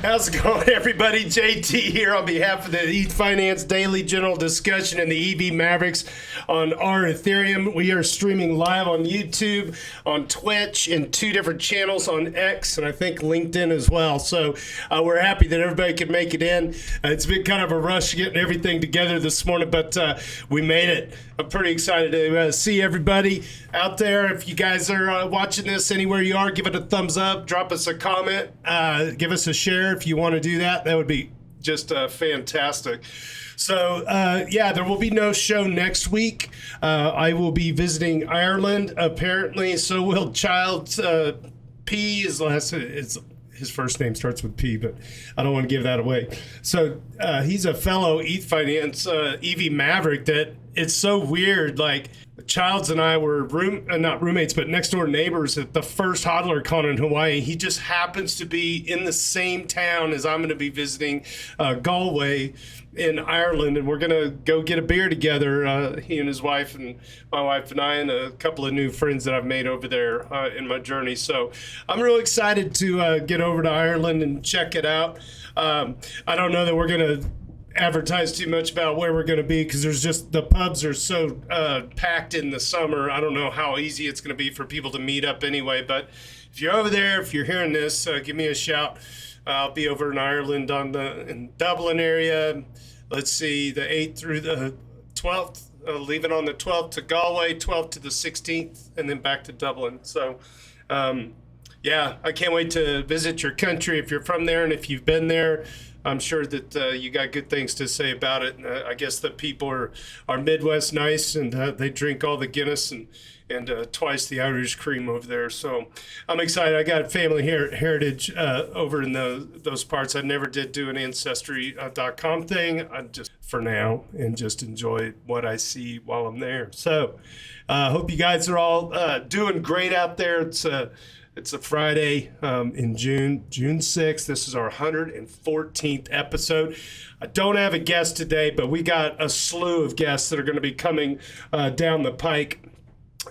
How's it going, everybody? JT here on behalf of the Ethfinance Daily General Discussion and the EV Mavericks on our Ethereum. We are streaming live on YouTube, on Twitch, and 2 different channels on X, and I think LinkedIn as well. So we're happy that everybody could make it in. It's been kind of a rush getting everything together this morning, but we made it. I'm pretty excited to see everybody out there. If you guys are watching this anywhere you are, give it a thumbs up, drop us a comment, give us a share if you want to do that. That would be just fantastic. So, there will be no show next week. I will be visiting Ireland, apparently. So will Childs P. His first name starts with P, but I don't want to give that away. So he's a fellow Ethfinance EV Maverick that it's so weird. Like, Childs and I were not roommates, but next door neighbors at the first HODLerCon in Hawaii. He just happens to be in the same town as I'm going to be visiting Galway in Ireland, and we're going to go get a beer together, he and his wife and my wife and I, and a couple of new friends that I've made over there in my journey. So I'm really excited to get over to Ireland and check it out. I don't know that we're going to advertise too much about where we're going to be because the pubs are so packed in the summer. I don't know how easy it's going to be for people to meet up anyway, but if you're over there, if you're hearing this, give me a shout. I'll be over in Ireland in Dublin area. Let's see, the 8th through the 12th, leaving on the 12th to Galway, 12th to the 16th, and then back to Dublin. So, I can't wait to visit your country if you're from there, and if you've been there, I'm sure that you got good things to say about it. I guess the people are Midwest nice, and they drink all the Guinness and twice the Irish cream over there. So I'm excited. I got family heritage over in those parts. I never did do an Ancestry.com thing. I just, for now, and just enjoy what I see while I'm there. So I hope you guys are all doing great out there. It's a Friday in June 6th. This is our 114th episode. I don't have a guest today, but we got a slew of guests that are going to be coming down the pike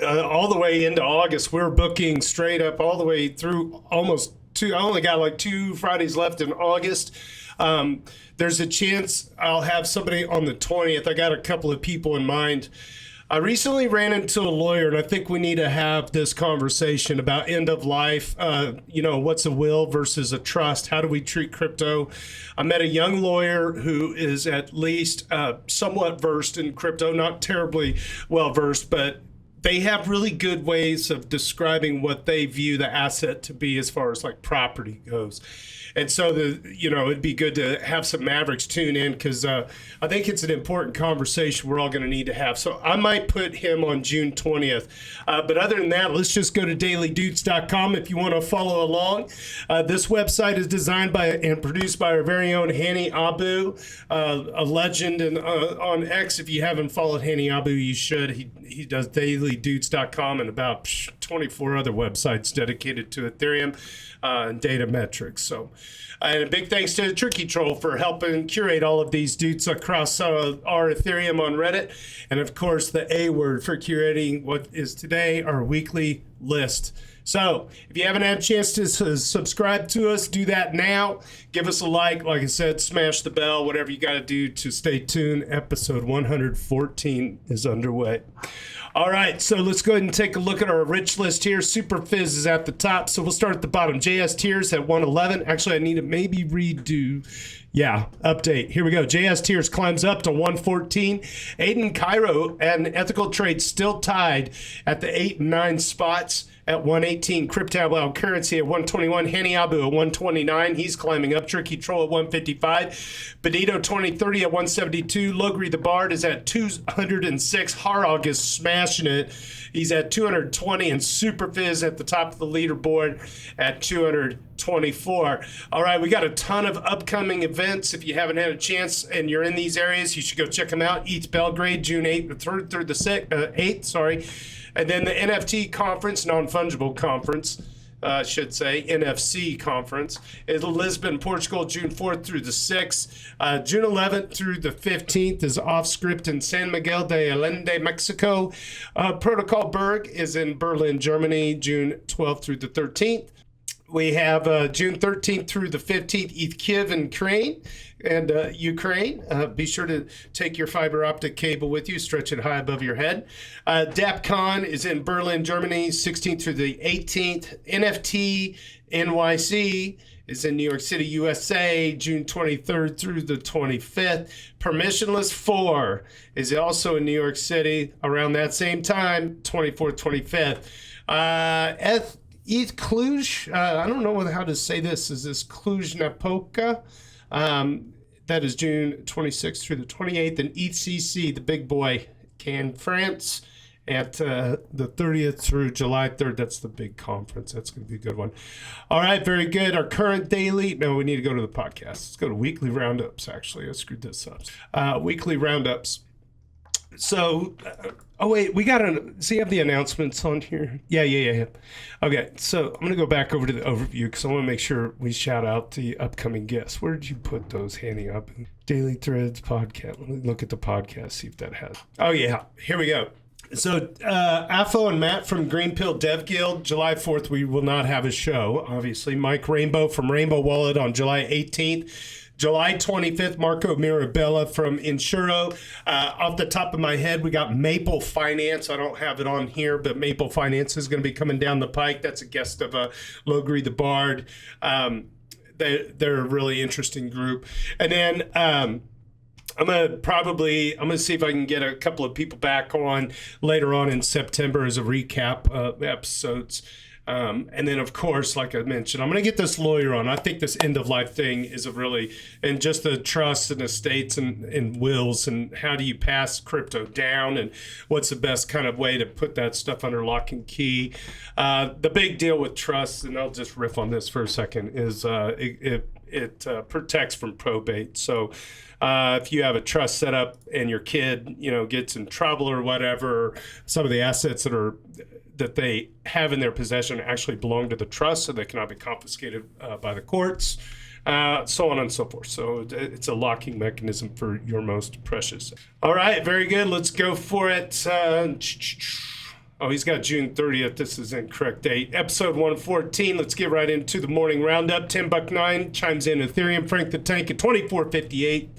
all the way into August. We're booking straight up all the way through almost 2. I only got like 2 Fridays left in August. There's a chance I'll have somebody on the 20th. I got a couple of people in mind. I recently ran into a lawyer, and I think we need to have this conversation about end of life. What's a will versus a trust? How do we treat crypto? I met a young lawyer who is at least somewhat versed in crypto, not terribly well versed, but they have really good ways of describing what they view the asset to be as far as like property goes. And so it'd be good to have some Mavericks tune in because I think it's an important conversation we're all going to need to have. So I might put him on June 20th. But other than that, let's just go to dailydoots.com if you want to follow along. This website is designed and produced by our very own Hani Abu, a legend on X. If you haven't followed Hani Abu, you should. He does dailydoots.com and about 24 other websites dedicated to Ethereum and data metrics. So, and a big thanks to Tricky Troll for helping curate all of these dudes across our Ethereum on Reddit. And of course, the A word for curating what is today our weekly list. So if you haven't had a chance to subscribe to us, do that now. Give us a like I said, smash the bell, whatever you got to do to stay tuned. Episode 114 is underway. All right, so let's go ahead and take a look at our rich list here. Super Fizz is at the top, so we'll start at the bottom. JS Tears at 111. Actually, I need to maybe redo. Yeah, update. Here we go. JS Tears climbs up to 114. Aiden Cairo and Ethical Trade still tied at the 8 and 9 spots at 118. Crypto Currency at 121. Hani Abu at 129. He's climbing up. Tricky Troll at 155. Benito 2030 at 172. Logri the Bard is at 206. Harog is smashing it. He's at 220. And Super Fizz at the top of the leaderboard at 224. All right, we got a ton of upcoming events. If you haven't had a chance and you're in these areas, you should go check them out. ETH Belgrade, June 8th, 3rd through the 8th, And then the NFT conference, non-fungible conference, should say, NFC conference, is Lisbon, Portugal, June 4th through the 6th. June 11th through the 15th is Offscript in San Miguel de Allende, Mexico. Protocol Berg is in Berlin, Germany, June 12th through the 13th. We have June 13th through the 15th, ETH Kiev and Ukraine. Be sure to take your fiber optic cable with you, stretch it high above your head. DAppCon is in Berlin, Germany, 16th through the 18th. NFT NYC is in New York City, USA, June 23rd through the 25th. Permissionless 4 is also in New York City around that same time, 24th, 25th. ETH Cluj, I don't know how to say this. Is this Cluj-Napoca? That is June 26th through the 28th. And ETHCC, the big boy, Cannes, France, at the 30th through July 3rd. That's the big conference. That's going to be a good one. All right, very good. Our current daily. No, we need to go to the podcast. Let's go to weekly roundups, actually. I screwed this up. Weekly roundups. So, oh wait, we got so you have the announcements on here? Yeah. Okay, so I'm going to go back over to the overview because I want to make sure we shout out the upcoming guests. Where did you put those handing up? Daily Threads podcast. Let me look at the podcast, see if that has. Oh yeah, here we go. So, Afo and Matt from Green Pill Dev Guild, July 4th, we will not have a show, obviously. Mike Rainbow from Rainbow Wallet on July 18th. July 25th, Marco Mirabella from Insuro. Off the top of my head, we got Maple Finance. I don't have it on here, but Maple Finance is going to be coming down the pike. That's a guest of Logri the Bard. They're a really interesting group. And then I'm gonna see if I can get a couple of people back on later on in September as a recap of episodes. And then, of course, like I mentioned, I'm going to get this lawyer on. I think this end-of-life thing is and just the trusts and estates and wills and how do you pass crypto down and what's the best kind of way to put that stuff under lock and key. The big deal with trusts, and I'll just riff on this for a second, is it protects from probate. So if you have a trust set up and your kid, gets in trouble or whatever, some of the assets that they have in their possession actually belong to the trust, so they cannot be confiscated by the courts, so on and so forth. So it's a locking mechanism for your most precious. All right, very good. Let's go for it. He's got June 30th. This is incorrect date. Episode 114. Let's get right into the morning roundup. $10.9 chimes in Ethereum. Frank the Tank at $24.58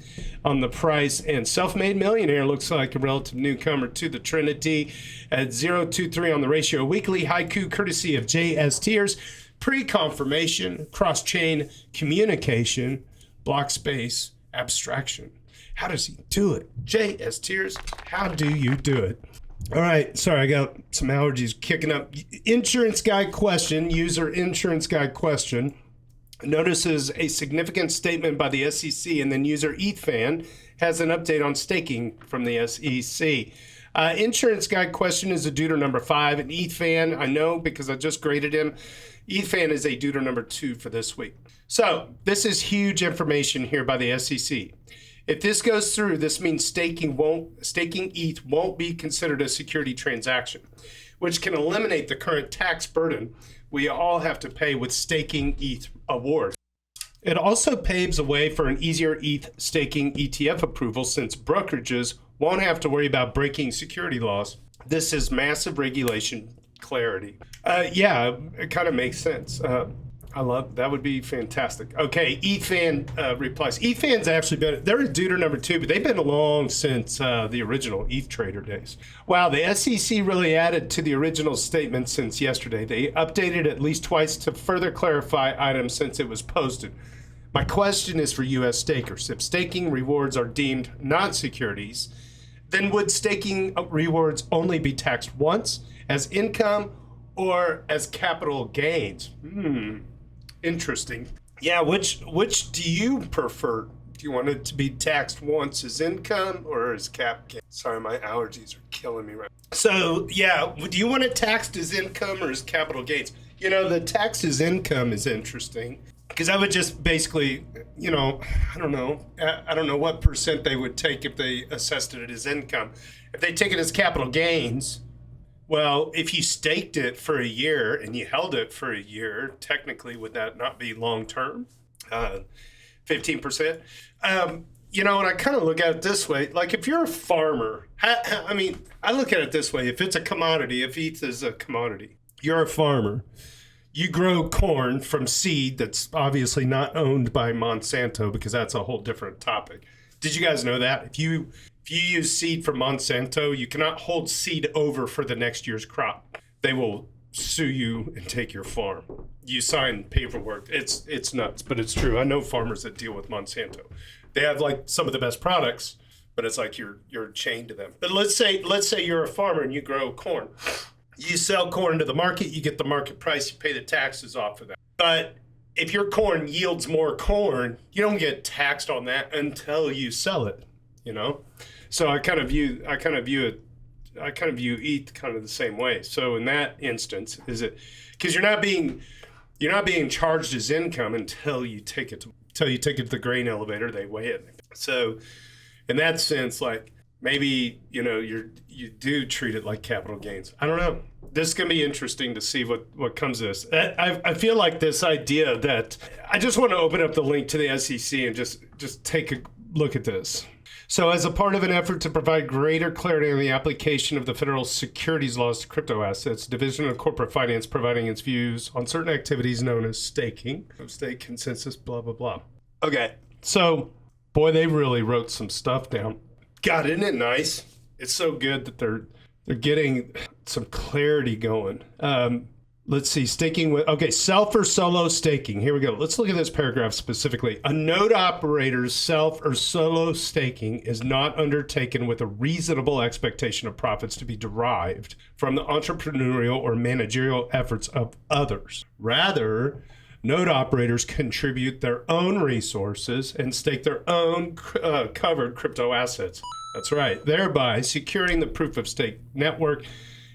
on the price. And Self-Made Millionaire looks like a relative newcomer to the Trinity at 0.23 on the ratio. Weekly haiku courtesy of JS Tears. Pre-confirmation, cross-chain communication, block space, abstraction. How does he do it? JS Tears, how do you do it? All right, sorry, I got some allergies kicking up. Insurance guy question, user insurance guy question. Notices a significant statement by the SEC, and then user Ethfan has an update on staking from the SEC. Insurance guy question is a duder number 5, and Ethfan, I know because I just graded him, Ethfan is a duder number 2 for this week. So this is huge information here by the SEC. If this goes through, this means staking ETH won't be considered a security transaction, which can eliminate the current tax burden we all have to pay with staking ETH awards. It also paves the way for an easier ETH staking ETF approval since brokerages won't have to worry about breaking security laws. This is massive regulation clarity. Yeah, it kind of makes sense. I love that. Would be fantastic. Okay, Ethfan replies. Ethfan's actually they're a duder number 2, but they've been along since the original ETH trader days. Wow, the SEC really added to the original statement since yesterday. They updated at least twice to further clarify items since it was posted. My question is for U.S. stakers. If staking rewards are deemed not securities, then would staking rewards only be taxed once as income or as capital gains? Interesting. Yeah, which do you prefer? Do you want it to be taxed once as income or as cap gain? Sorry, my allergies are killing me right now. So, yeah, do you want it taxed as income or as capital gains? The taxed as income is interesting because I would just basically, I don't know what percent they would take if they assessed it as income. If they take it as capital gains, well, if you staked it for a year and you held it for a year, technically, would that not be long term? 15%? And I kind of look at it this way. Like, if you're a farmer, I look at it this way. If it's a commodity, if ETH is a commodity, you're a farmer. you grow corn from seed that's obviously not owned by Monsanto, because that's a whole different topic. Did you guys know that? If you use seed from Monsanto, you cannot hold seed over for the next year's crop. They will sue you and take your farm. You sign paperwork. It's nuts, but it's true. I know farmers that deal with Monsanto. They have like some of the best products, but it's like you're chained to them. But let's say you're a farmer and you grow corn. You sell corn to the market, you get the market price, you pay the taxes off of that. But if your corn yields more corn, you don't get taxed on that until you sell it, you know? So I kind of view ETH kind of the same way. So in that instance, is it because you're not being charged as income until you take it to the grain elevator, they weigh it. So in that sense, like maybe, you do treat it like capital gains. I don't know. This is going to be interesting to see what comes of this. I feel like this idea that I just want to open up the link to the SEC and just take a look at this. So as a part of an effort to provide greater clarity on the application of the federal securities laws to crypto assets, Division of Corporate Finance providing its views on certain activities known as staking, stake consensus, blah, blah, blah. Okay, so boy, they really wrote some stuff down. God, isn't it nice? It's so good that they're getting some clarity going. Let's see, self or solo staking. Here we go. Let's look at this paragraph specifically. A node operator's self or solo staking is not undertaken with a reasonable expectation of profits to be derived from the entrepreneurial or managerial efforts of others. Rather, node operators contribute their own resources and stake their own covered crypto assets. That's right, thereby securing the proof of stake network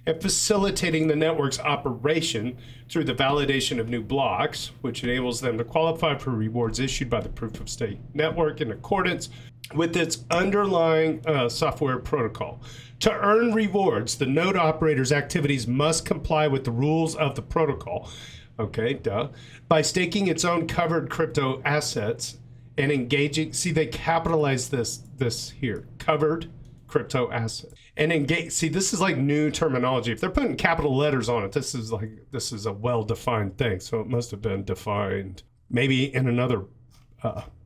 and facilitating the network's operation through the validation of new blocks, which enables them to qualify for rewards issued by the proof of stake network in accordance with its underlying software protocol. To earn rewards, the node operator's activities must comply with the rules of the protocol. Okay, duh. By staking its own covered crypto assets and engaging, see, they capitalize this here, covered crypto asset, and engage. See, this is like new terminology. If they're putting capital letters on it, this is a well-defined thing. So it must have been defined maybe in another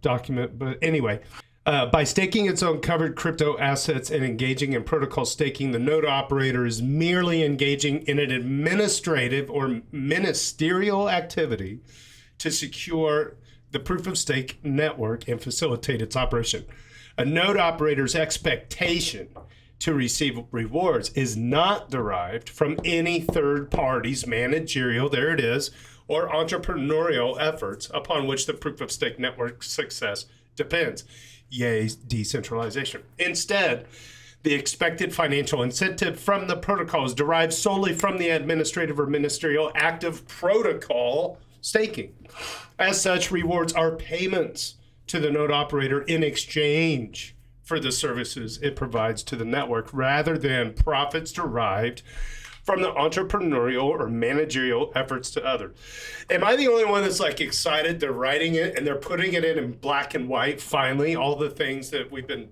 document. But anyway, by staking its own covered crypto assets and engaging in protocol staking, the node operator is merely engaging in an administrative or ministerial activity to secure the proof of stake network and facilitate its operation. A node operator's expectation to receive rewards is not derived from any third party's managerial, there it is, or entrepreneurial efforts upon which the proof of stake network success depends. Yay, decentralization. Instead, the expected financial incentive from the protocol is derived solely from the administrative or ministerial act of protocol staking. As such, rewards are payments to the node operator in exchange for the services it provides to the network, rather than profits derived from the entrepreneurial or managerial efforts to others. Am I the only one that's like excited they're writing it and they're putting it in black and white? Finally, all the things that we've been,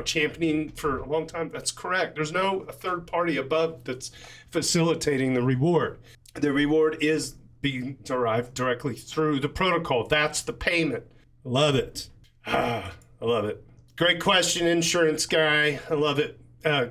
championing for a long time. That's correct. There's no third party above that's facilitating the reward. The reward is being derived directly through the protocol. That's the payment. Love it. I love it. Great question, insurance guy. I love it.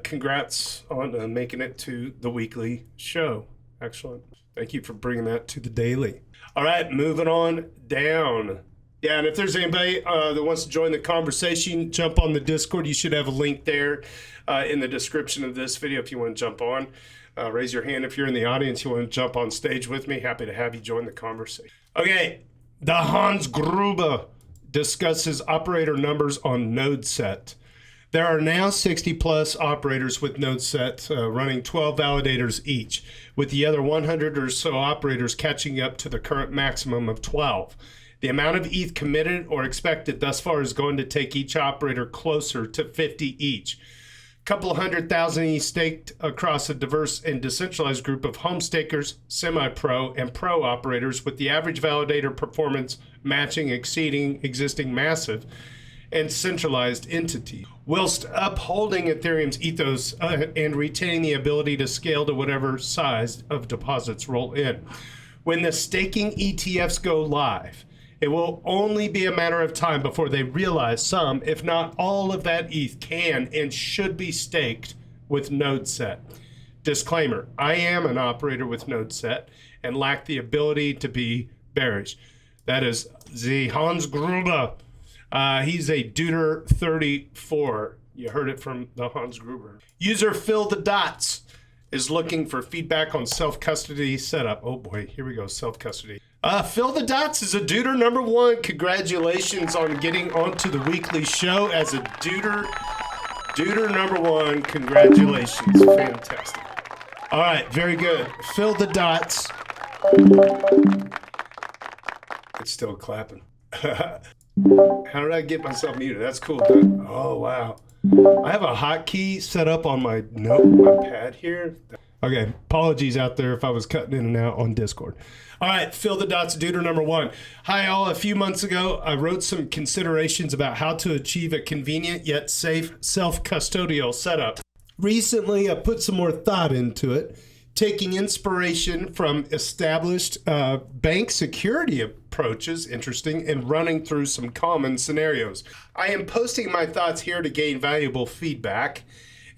Congrats on making it to the weekly show. Excellent. Thank you for bringing that to the daily. All right, moving on down. Yeah, and if there's anybody that wants to join the conversation, jump on the Discord. You should have a link there in the description of this video if you want to jump on. Raise your hand if you're in the audience. You want to jump on stage with me. Happy to have you join the conversation. Okay, the Hans Gruber discusses operator numbers on NodeSet. There are now 60 plus operators with NodeSet running 12 validators each, with the other 100 or so operators catching up to the current maximum of 12. The amount of ETH committed or expected thus far is going to take each operator closer to 50 each. Couple 100,000 ETH staked across a diverse and decentralized group of home stakers, semi-pro, and pro operators, with the average validator performance matching exceeding existing massive and centralized entity, whilst upholding Ethereum's ethos and retaining the ability to scale to whatever size of deposits roll in. When the staking ETFs go live, it will only be a matter of time before they realize some, if not all of that ETH can and should be staked with NodeSet. Disclaimer, I am an operator with NodeSet and lack the ability to be bearish. That is the Hans Gruber. He's a Deuter 34. You heard it from the Hans Gruber. User Fill the Dots is looking for feedback on self-custody setup. Oh boy, here we go, self-custody. Fill the Dots is a Deuter number 1. Congratulations on getting onto the weekly show as a Deuter number 1. Congratulations, fantastic. All right, very good. Fill the dots. It's still clapping. How did I get myself muted? That's cool. Oh, wow. I have a hotkey set up on my pad here. Okay, apologies out there if I was cutting in and out on Discord. All right, Fill the Dots, Deuter number 1. Hi, all. A few months ago, I wrote some considerations about how to achieve a convenient yet safe self-custodial setup. Recently, I put some more thought into it, taking inspiration from established bank security approaches, interesting, and running through some common scenarios. I am posting my thoughts here to gain valuable feedback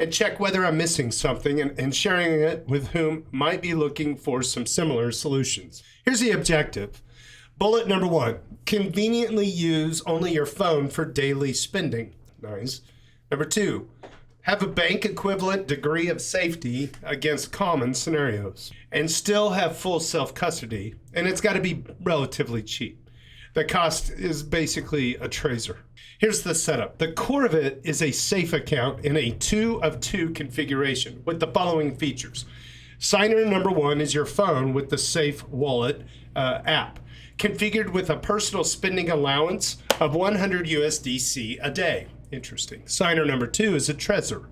and check whether I'm missing something and sharing it with whom might be looking for some similar solutions. Here's the objective. Bullet number 1, conveniently use only your phone for daily spending. Nice. Number 2, have a bank equivalent degree of safety against common scenarios and still have full self-custody, and it's got to be relatively cheap. The cost is basically a tracer. Here's the setup. The core of it is a safe account in a 2 of 2 configuration with the following features. Signer number 1 is your phone with the Safe Wallet app, configured with a personal spending allowance of 100 USDC a day. Interesting. Signer number 2 is a Trezor,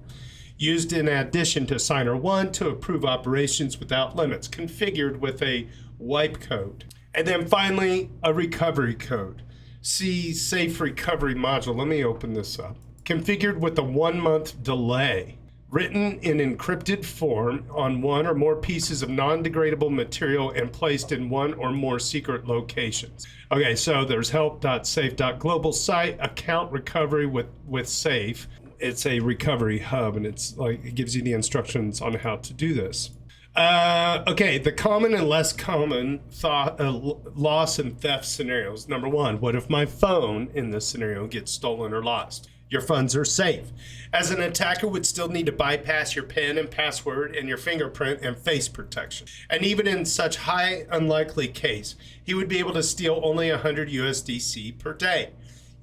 used in addition to Signer 1 to approve operations without limits, configured with a wipe code. And then finally, a recovery code. See Safe Recovery module. Let me open this up. Configured with a 1-month delay, written in encrypted form on one or more pieces of non-degradable material and placed in one or more secret locations. Okay, so there's help.safe.global site, account recovery with Safe. It's a recovery hub, and it's like it gives you the instructions on how to do this. Okay, the common and less common loss and theft scenarios. Number 1, what if my phone in this scenario gets stolen or lost? Your funds are safe, as an attacker would still need to bypass your PIN and password and your fingerprint and face protection. And even in such high unlikely case, he would be able to steal only 100 USDC per day.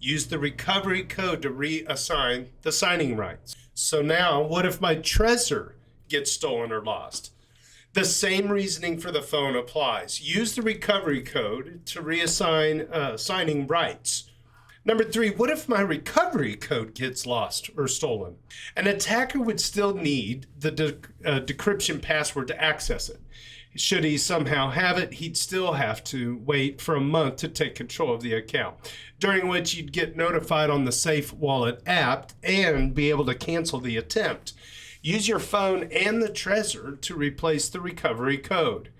Use the recovery code to reassign the signing rights. So now, what if my Trezor gets stolen or lost? The same reasoning for the phone applies. Use the recovery code to reassign signing rights. Number 3, what if my recovery code gets lost or stolen? An attacker would still need the decryption password to access it. Should he somehow have it, he'd still have to wait for a month to take control of the account, during which you'd get notified on the Safe Wallet app and be able to cancel the attempt. Use your phone and the Trezor to replace the recovery code.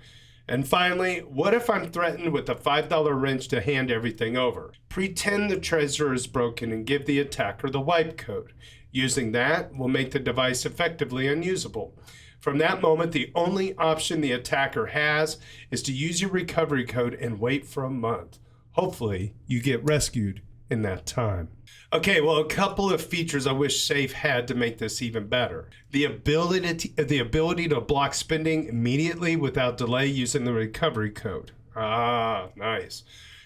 And finally, what if I'm threatened with a $5 wrench to hand everything over? Pretend the Trezor is broken and give the attacker the wipe code. Using that will make the device effectively unusable. From that moment, the only option the attacker has is to use your recovery code and wait for a month. Hopefully, you get rescued in that time. Okay, well, a couple of features I wish Safe had to make this even better. The ability to block spending immediately without delay using the recovery code. Ah, nice.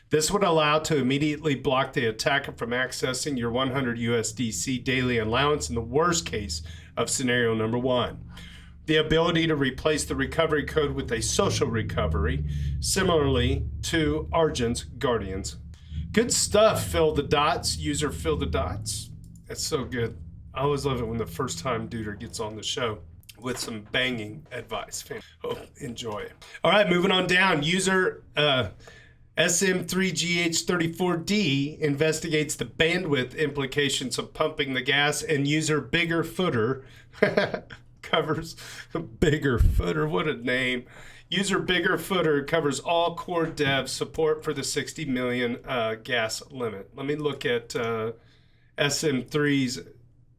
This would allow to immediately block the attacker from accessing your 100 USDC daily allowance in the worst case of scenario number 1. The ability to replace the recovery code with a social recovery, similarly to Argent's Guardians. Good stuff, Fill the Dots. User Fill the Dots. That's so good. I always love it when the first time Deuter gets on the show with some banging advice. Oh, enjoy. All right, moving on down. User SM3GH34D investigates the bandwidth implications of pumping the gas, and user Bigger Footer covers bigger footer. What a name. User bigger footer covers all core dev support for the 60 million gas limit. Let me look at SM3's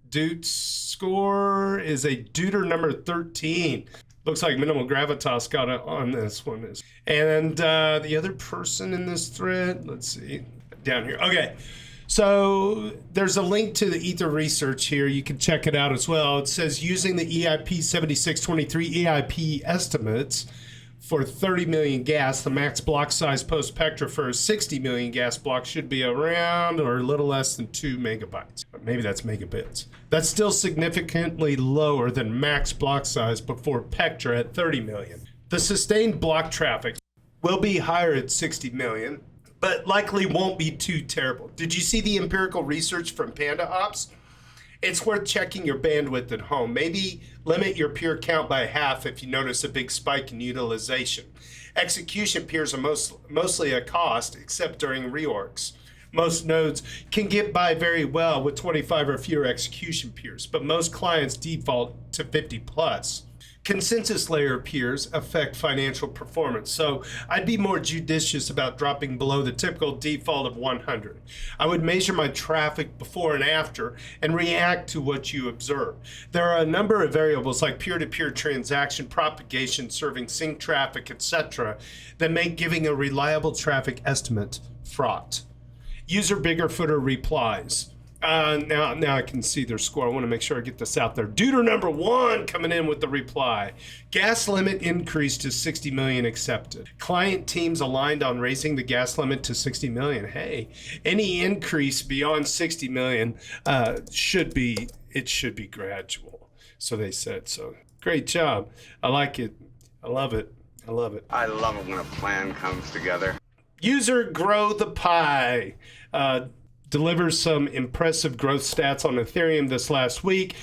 Doots score is a Deuter number 13. Looks like minimal gravitas got it on this one. And the other person in this thread, let's see, down here. Okay, so there's a link to the Ether research here. You can check it out as well. It says using the EIP 7623 EIP estimates for 30 million gas, the max block size post-Pectra for a 60 million gas block should be around or a little less than 2 megabytes. Maybe that's megabits. That's still significantly lower than max block size before Pectra at 30 million. The sustained block traffic will be higher at 60 million, but likely won't be too terrible. Did you see the empirical research from Panda Ops? It's worth checking your bandwidth at home. Maybe limit your peer count by half if you notice a big spike in utilization. Execution peers are mostly a cost, except during reorgs. Most nodes can get by very well with 25 or fewer execution peers, but most clients default to 50 plus. Consensus layer peers affect financial performance, so I'd be more judicious about dropping below the typical default of 100. I would measure my traffic before and after and react to what you observe. There are a number of variables like peer-to-peer transaction propagation, serving sync traffic, etc., that make giving a reliable traffic estimate fraught. User bigger footer replies. Now I can see their score. I want to make sure I get this out there. Deuter number 1 coming in with the reply. Gas limit increased to 60 million accepted. Client teams aligned on raising the gas limit to 60 million. Hey, any increase beyond 60 million should be gradual. So they said so. Great job. I like it. I love it. I love it. I love it when a plan comes together. User Grow the Pie delivers some impressive growth stats on Ethereum this last week.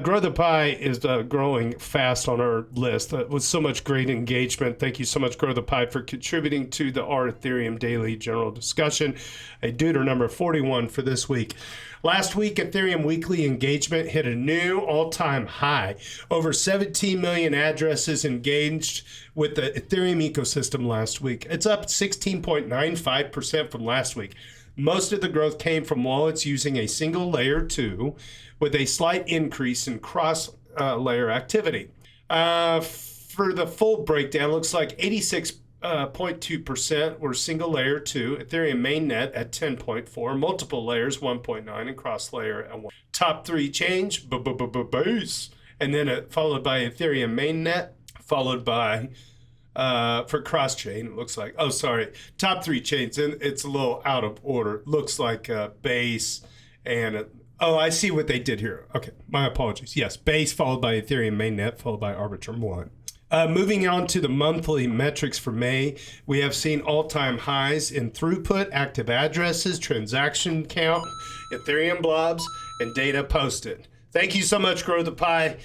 Grow the Pie is growing fast on our list with so much great engagement. Thank you so much, Grow the Pie, for contributing to the our Ethereum Daily General Discussion, a Deuter number 41 for this week. Last week, Ethereum weekly engagement hit a new all-time high. Over 17 million addresses engaged with the Ethereum ecosystem last week. It's up 16.95% from last week. Most of the growth came from wallets using a single layer 2 with a slight increase in cross-layer activity. For the full breakdown, looks like 86.2% were single layer 2, Ethereum mainnet at 10.4, multiple layers 1.9, and cross-layer at 1. Top 3 change, base, and then followed by Ethereum mainnet, followed by for cross-chain, it looks like, top 3 chains, and it's a little out of order. Looks like Base and, I see what they did here. Okay, my apologies. Yes, Base followed by Ethereum mainnet, followed by Arbitrum 1. Moving on to the monthly metrics for May, we have seen all-time highs in throughput, active addresses, transaction count, Ethereum blobs, and data posted. Thank you so much, Grow the Pie,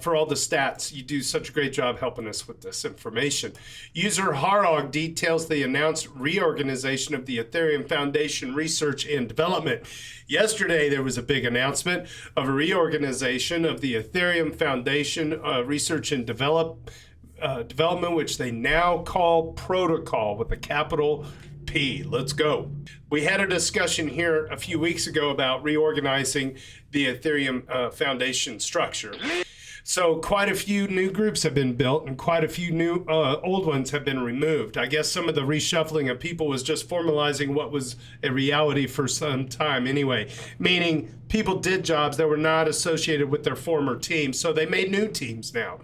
for all the stats. You do such a great job helping us with this information. User Harog details the announced reorganization of the Ethereum Foundation Research and Development. Yesterday, there was a big announcement of a reorganization of the Ethereum Foundation Research and Development, which they now call Protocol with a capital P. Let's go. We had a discussion here a few weeks ago about reorganizing the Ethereum Foundation structure. So quite a few new groups have been built and quite a few new old ones have been removed. I guess some of the reshuffling of people was just formalizing what was a reality for some time anyway, meaning people did jobs that were not associated with their former teams, so they made new teams now.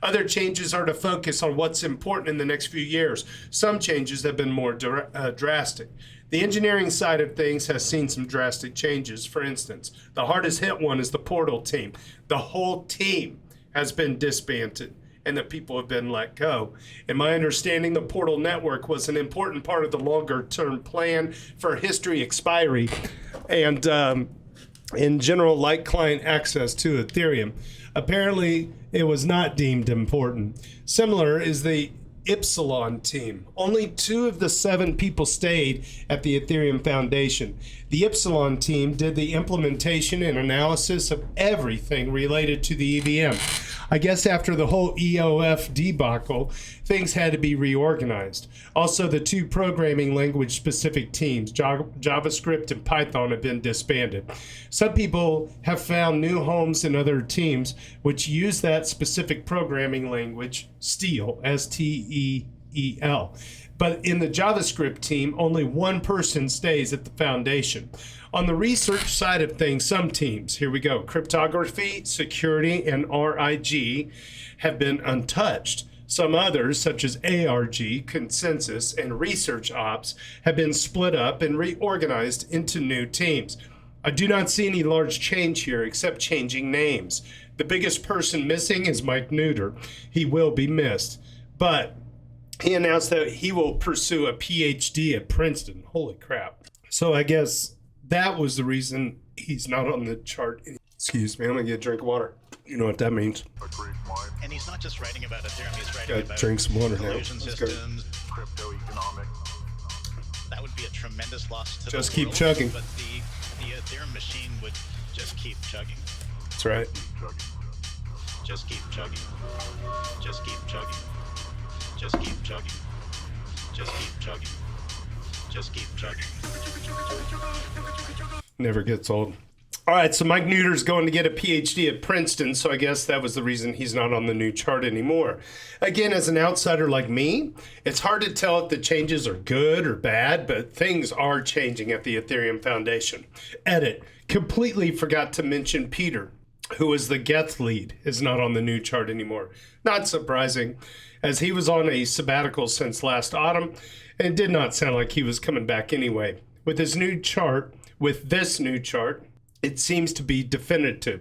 Other changes are to focus on what's important in the next few years. Some changes have been more drastic. The engineering side of things has seen some drastic changes. For instance, the hardest hit one is the portal team. The whole team has been disbanded and the people have been let go. In my understanding, the portal network was an important part of the longer term plan for history expiry and in general light client access to Ethereum. Apparently, it was not deemed important. Similar is the Epsilon team. Only 2 of the 7 people stayed at the Ethereum Foundation. The Epsilon team did the implementation and analysis of everything related to the EVM. I guess after the whole EOF debacle, things had to be reorganized. Also, the 2 programming language specific teams, JavaScript and Python, have been disbanded. Some people have found new homes in other teams which use that specific programming language, Steel, S-T-E-E-L. But in the JavaScript team, only 1 person stays at the foundation. On the research side of things, some teams, here we go, cryptography, security, and RIG have been untouched. Some others, such as ARG, Consensus, and Research Ops, have been split up and reorganized into new teams. I do not see any large change here except changing names. The biggest person missing is Mike Neuter. He will be missed. But he announced that he will pursue a PhD at Princeton. Holy crap. So I guess that was the reason he's not on the chart. Excuse me, I'm gonna get a drink of water. You know what that means. And he's not just writing about Ethereum, he's writing about drink some water now. collusion systems, crypto economics. That would be a tremendous loss to just the keep world, chugging. But the Ethereum machine would just keep chugging. That's right. Just keep chugging. Just keep chugging. Just keep chugging. Just keep chugging. Just keep chugging. Never gets old. All right, so Mike Neuter's going to get a PhD at Princeton, so I guess that was the reason he's not on the new chart anymore. Again, as an outsider like me, it's hard to tell if the changes are good or bad, but things are changing at the Ethereum Foundation. Edit. Completely forgot to mention Peter, who was the Geth lead, is not on the new chart anymore. Not surprising, as he was on a sabbatical since last autumn, and it did not sound like he was coming back anyway. With this new chart, it seems to be definitive.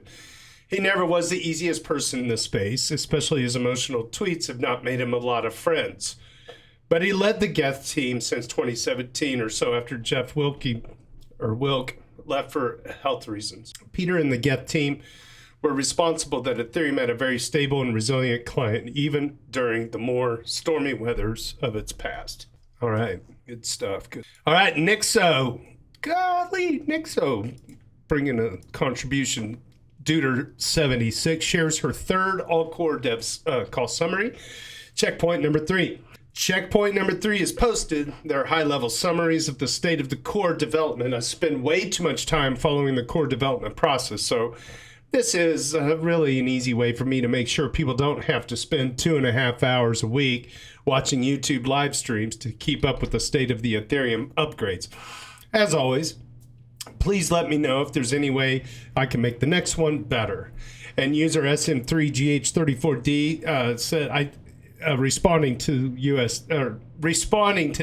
He never was the easiest person in the space, especially his emotional tweets have not made him a lot of friends. But he led the Geth team since 2017 or so after Jeff Wilk left for health reasons. Peter and the Geth team were responsible that Ethereum had a very stable and resilient client, even during the more stormy weathers of its past. All right, good stuff. Good. All right, Nixo. Golly, Nixo bringing a contribution. Duder76 shares her 3rd all-core devs call summary. Checkpoint number 3. Checkpoint number 3 is posted. There are high-level summaries of the state of the core development. I spend way too much time following the core development process, so this is really an easy way for me to make sure people don't have to spend 2.5 hours a week watching YouTube live streams to keep up with the state of the Ethereum upgrades. As always, please let me know if there's any way I can make the next one better. And user SM3GH34D said, responding to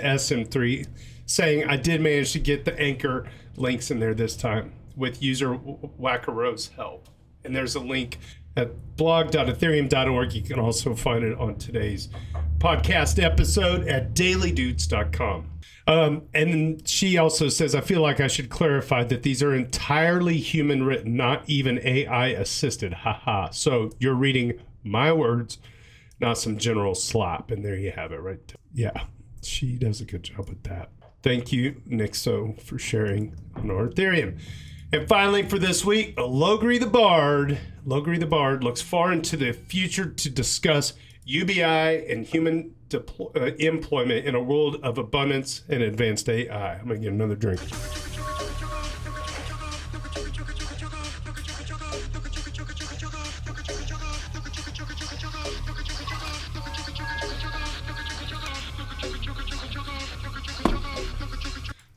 SM3, saying I did manage to get the anchor links in there this time with user Wackaro's help. And there's a link at blog.ethereum.org. You can also find it on today's podcast episode at dailydoots.com. And she also says, I feel like I should clarify that these are entirely human written, not even AI assisted. Haha. So you're reading my words, not some general slop. And there you have it right there. Yeah, she does a good job with that. Thank you, Nixo, for sharing on our Ethereum. And finally, for this week, Logri the Bard looks far into the future to discuss UBI and human employment in a world of abundance and advanced AI. I'm going to get another drink.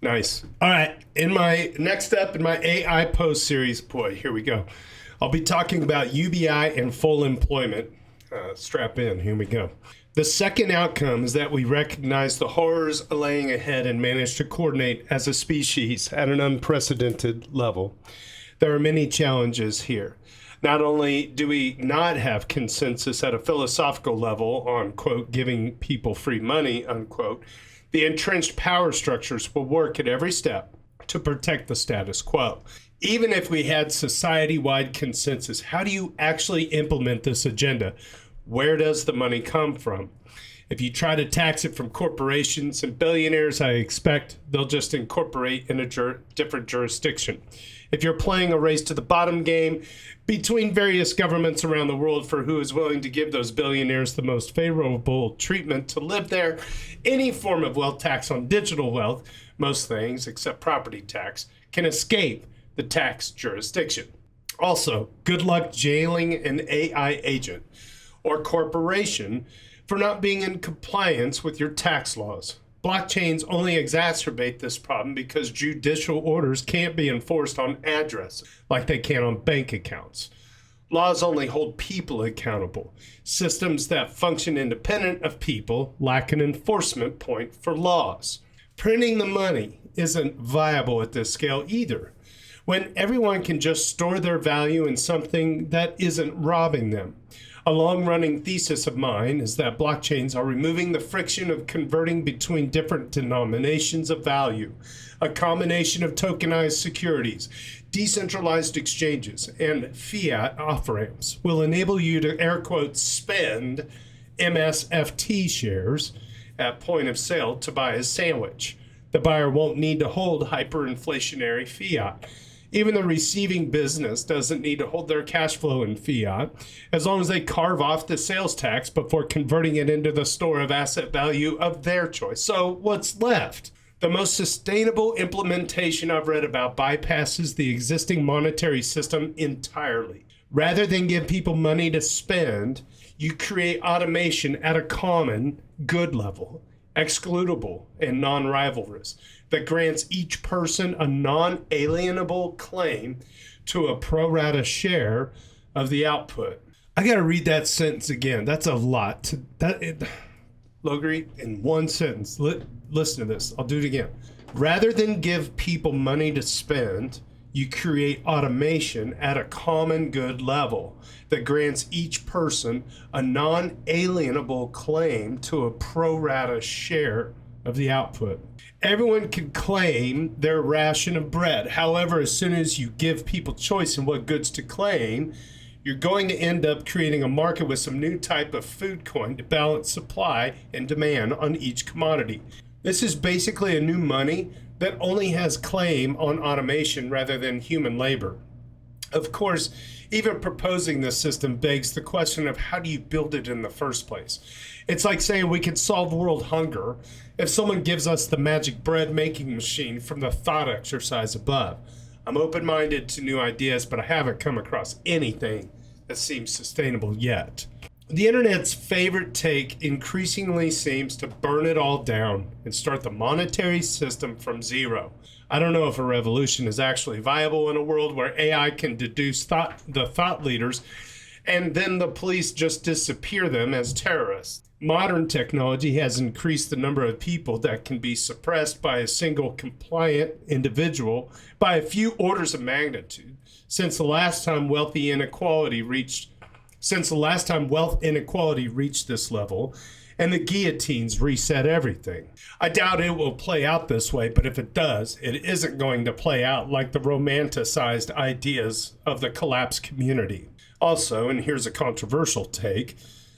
Nice. All right. Next up in my AI post series, boy, here we go. I'll be talking about UBI and full employment. Strap in. Here we go. The second outcome is that we recognize the horrors laying ahead and manage to coordinate as a species at an unprecedented level. There are many challenges here. Not only do we not have consensus at a philosophical level on, quote, giving people free money, unquote, the entrenched power structures will work at every step to protect the status quo. Even if we had society-wide consensus, how do you actually implement this agenda? Where does the money come from? If you try to tax it from corporations and billionaires, I expect they'll just incorporate in a different jurisdiction. If you're playing a race to the bottom game between various governments around the world for who is willing to give those billionaires the most favorable treatment to live there, any form of wealth tax on digital wealth, most things except property tax, can escape the tax jurisdiction. Also, good luck jailing an AI agent or corporation for not being in compliance with your tax laws. Blockchains only exacerbate this problem because judicial orders can't be enforced on addresses like they can on bank accounts. Laws only hold people accountable. Systems that function independent of people lack an enforcement point for laws. Printing the money isn't viable at this scale either, when everyone can just store their value in something that isn't robbing them. A long-running thesis of mine is that blockchains are removing the friction of converting between different denominations of value. A combination of tokenized securities, decentralized exchanges, and fiat off-ramps will enable you to, air quotes, spend MSFT shares at point of sale to buy a sandwich. The buyer won't need to hold hyperinflationary fiat. Even the receiving business doesn't need to hold their cash flow in fiat as long as they carve off the sales tax before converting it into the store of asset value of their choice. So what's left? The most sustainable implementation I've read about bypasses the existing monetary system entirely. Rather than give people money to spend, you create automation at a common good level, excludable and non-rivalrous, that grants each person a non-alienable claim to a pro rata share of the output. I got to read that sentence again. That's a lot. Logri, in one sentence, listen to this. I'll do it again. Rather than give people money to spend, you create automation at a common good level that grants each person a non-alienable claim to a pro rata share of the output. Everyone can claim their ration of bread. However, as soon as you give people choice in what goods to claim, you're going to end up creating a market with some new type of food coin to balance supply and demand on each commodity. This is basically a new money that only has claim on automation rather than human labor. Of course, even proposing this system begs the question of how do you build it in the first place? It's like saying we could solve world hunger if someone gives us the magic bread making machine from the thought exercise above. I'm open-minded to new ideas, but I haven't come across anything that seems sustainable yet. The internet's favorite take increasingly seems to burn it all down and start the monetary system from zero. I don't know if a revolution is actually viable in a world where AI can deduce the thought leaders and then the police just disappear them as terrorists. Modern technology has increased the number of people that can be suppressed by a single compliant individual by a few orders of magnitude since the last time wealth inequality reached this level, and the guillotines reset everything. I doubt it will play out this way, but if it does, it isn't going to play out like the romanticized ideas of the collapsed community. Also, and here's a controversial take,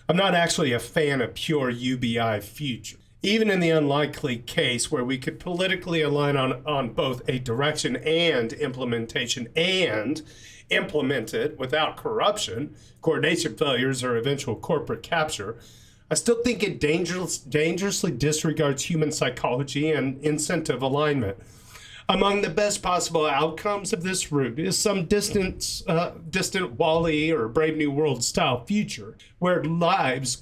I'm not actually a fan of pure UBI future. Even in the unlikely case where we could politically align on both a direction and implementation and implement it without corruption, coordination failures, or eventual corporate capture, I still think it dangerously disregards human psychology and incentive alignment. Among the best possible outcomes of this route is some distant WALL-E or Brave New World style future where lives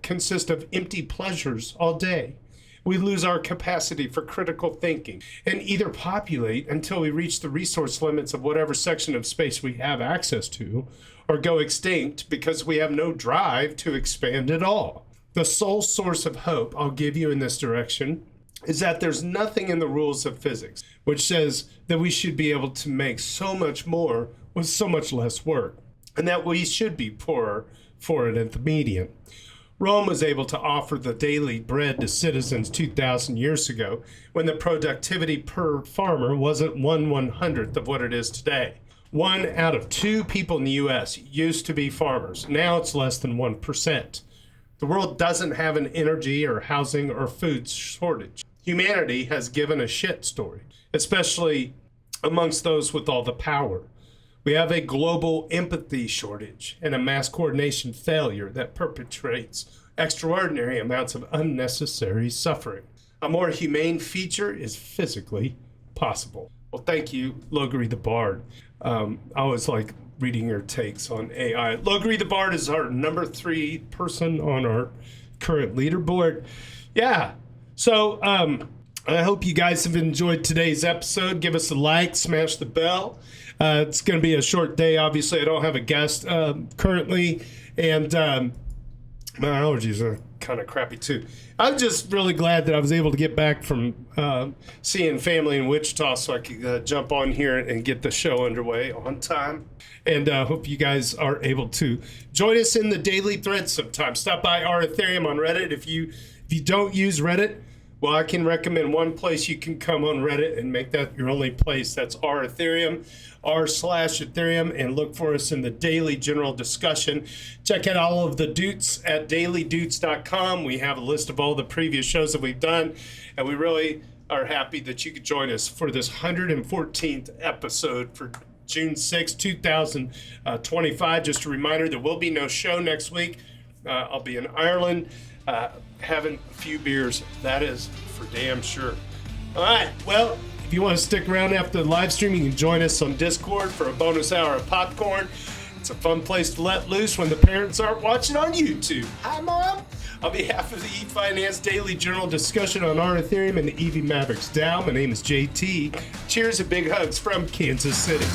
consist of empty pleasures all day. We lose our capacity for critical thinking and either populate until we reach the resource limits of whatever section of space we have access to, or go extinct because we have no drive to expand at all. The sole source of hope I'll give you in this direction is that there's nothing in the rules of physics which says that we should be able to make so much more with so much less work, and that we should be poorer for it at the median. Rome was able to offer the daily bread to citizens 2,000 years ago when the productivity per farmer wasn't 1/100th of what it is today. 1 out of 2 people in the U.S. used to be farmers. Now it's less than 1%. The world doesn't have an energy or housing or food shortage. Humanity has given a shit story, especially amongst those with all the power. We have a global empathy shortage and a mass coordination failure that perpetrates extraordinary amounts of unnecessary suffering. A more humane feature is physically possible. Well, thank you, Logri the Bard. I always like reading your takes on AI. Logri the Bard is our number 3 person on our current leaderboard. Yeah. So I hope you guys have enjoyed today's episode. Give us a like, smash the bell. It's going to be a short day. Obviously, I don't have a guest currently, and my allergies are kind of crappy too. I'm just really glad that I was able to get back from seeing family in Wichita so I could jump on here and get the show underway on time. And hope you guys are able to join us in the daily thread sometime. Stop by our Ethereum on Reddit. If you don't use Reddit, well, I can recommend one place you can come on Reddit and make that your only place. That's our Ethereum, r/Ethereum, and look for us in the Daily General Discussion. Check out all of the Doots at dailydoots.com. We have a list of all the previous shows that we've done, and we really are happy that you could join us for this 114th episode for June 6, 2025. Just a reminder, there will be no show next week. I'll be in Ireland. Having a few beers, that is for damn sure. All right, well, if you want to stick around after the live stream, you can join us on Discord for a bonus hour of popcorn. It's a fun place to let loose when the parents aren't watching on YouTube. Hi, Mom. On behalf of the Ethfinance Daily General Discussion on our Ethereum and the EV Mavericks DAO, my name is JT. Cheers and big hugs from Kansas City.